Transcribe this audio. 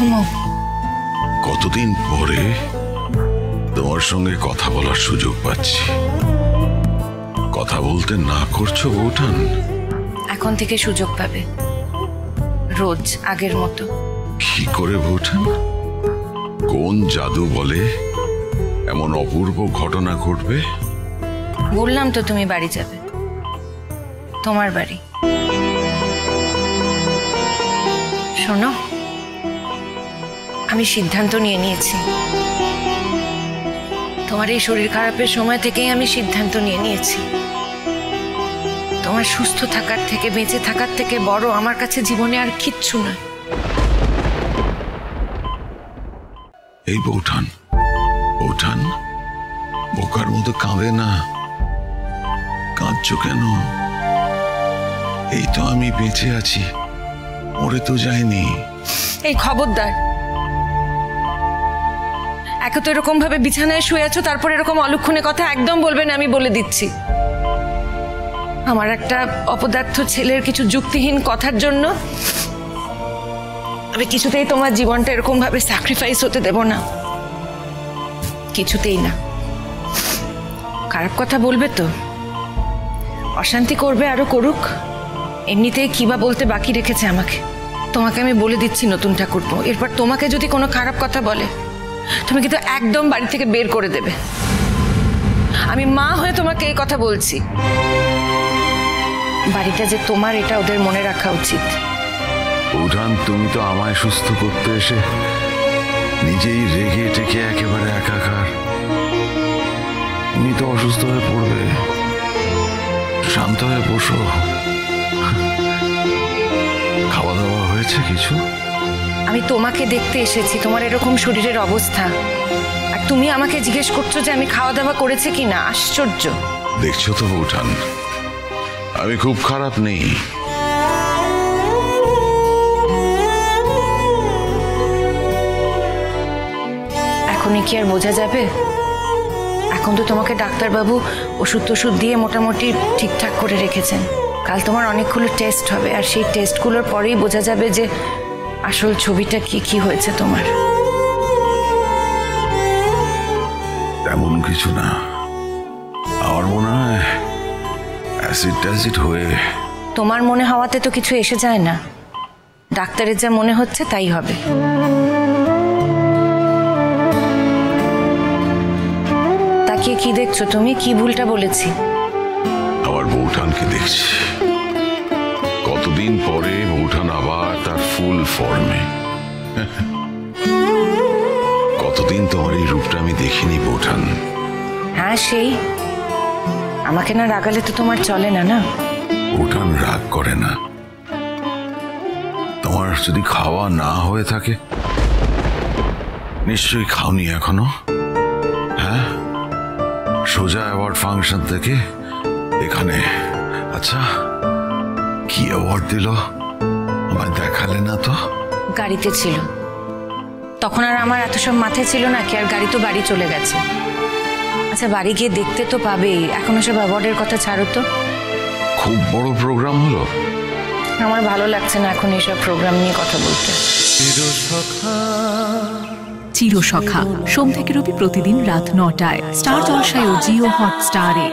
ঘুমো। কতদিন পরে তোমার সঙ্গে কথা বলার সুযোগ পাচ্ছি। কথা বলতে না করছো বৌঠান? এখন থেকে সুযোগ পাবে, রোজ আগের মতো। কি করে বৌঠান? কোন জাদু বলে এমন অপূর্ব ঘটনা ঘটবে? বললাম তো তুমি বাড়ি যাবে, তোমার বাড়ি। শোনো, আমি সিদ্ধান্ত নিয়ে নিয়েছি। তোমার এই শরীর খারাপের সময় থেকেই আমি সিদ্ধান্ত নিয়ে নিয়েছি, তোমার সুস্থ থাকার থেকে, বেঁচে থাকার থেকে বড় আমার কাছে জীবনে আর কিচ্ছু না। এই বৌঠান, বৌঠান, বোকার মতো কাঁদে না। কাঁদছো কেন? এই তো আমি বেঁচে আছি, মরে তো যাইনি। এই খবরদার, একে তো এরকম ভাবে বিছানায় শুয়ে আছো, তারপর এরকম অলক্ষণে কথা একদম বলবে না, আমি বলে দিচ্ছি। আমার একটা অপদার্থ ছেলের কিছু যুক্তিহীন কথার জন্য আমি কিছুতেই তোমার জীবনটা এরকম ভাবে স্যাক্রিফাইস হতে দেব না, কিছুতেই না। খারাপ কথা বলবে তো, অশান্তি করবে, আরো করুক, এমনিতেই কিবা বলতে বাকি রেখেছে আমাকে। তোমাকে আমি বলে দিচ্ছি নতুন ঠাকুরপো, এরপর তোমাকে যদি কোনো খারাপ কথা বলে তুমি কিন্তু একদম বাড়ি থেকে বের করে দেবে। আমি মা হয়ে তোমাকে এই কথা বলছি। বাড়িটা যে তোমার এটা ওদের মনে রাখা উচিত। বৌঠান, তুমি তো আমায় সুস্থ করতে এসে নিজেই রেগে টেকে একেবারে একাকার। তুমি তো অসুস্থ হয়ে পড়বে, শান্ত হয়ে বসো। খাওয়া দাওয়া হয়েছে কিছু? আমি তোমাকে দেখতে এসেছি, তোমার এরকম শরীরের অবস্থা, আর তুমি আমাকে জিজ্ঞেস করছো যে আমি খাওয়া দাওয়া করেছি কিনা। আশ্চর্য। দেখছো তো বৌঠান, আমি খুব খারাপ নেই। এখনই কি আর বোঝা যাবে? এখন তো তোমাকে ডাক্তারবাবু ওষুধ টষুধ দিয়ে মোটামুটি ঠিকঠাক করে রেখেছেন। কাল তোমার অনেকগুলো টেস্ট হবে, আর সেই টেস্টগুলোর পরেই বোঝা যাবে যে আসল ছবিটা কি কি হয়েছে তোমার। তেমন কিছু না, আমার মনে হয় অ্যাসিড ট্যাসিড হয়ে। তোমার মনে হওয়াতে তো কিছু এসে যায় না, ডাক্তারের যা মনে হচ্ছে তাই হবে। তাকিয়ে কি দেখছো তুমি? কি ভুলটা বলেছি? আমার বৌঠানকে দেখছি। কতদিন পরে বৌঠান আবার তার ফুল ফর্মে। কতদিন তোমার এই রূপটা আমি দেখিনি বৌঠান। হ্যাঁ, সেই আমাকে না রাগালে তো তোমার চলে না। না, বৌঠান রাগ করে না। তোমার যদি খাওয়া না হয়ে থাকে, নিশ্চয়ই খাওনি এখনো। হ্যাঁ, সোজা অ্যাওয়ার্ড ফাংশন থেকে এখানে। আচ্ছা, কি অ্যাওয়ার্ড দিল আমায় দেখালে না তো? গাড়িতে ছিল তখন, আর আমার এত সব মাথায় ছিল না কি। আর গাড়ি তো বাড়ি চলে গেছে। আচ্ছা, বাড়ি গিয়ে দেখতে তো পাবেই। এখন সব অ্যাওয়ার্ডের কথা ছাড়ো তো। খুব বড় প্রোগ্রাম হলো। আমার ভালো লাগছে না এখন এইসব প্রোগ্রাম নিয়ে কথা বলতে। চিরসখা, সোম থেকে রবি প্রতিদিন রাত ৯টায় স্টার জলসায় ও জিও হটস্টারে।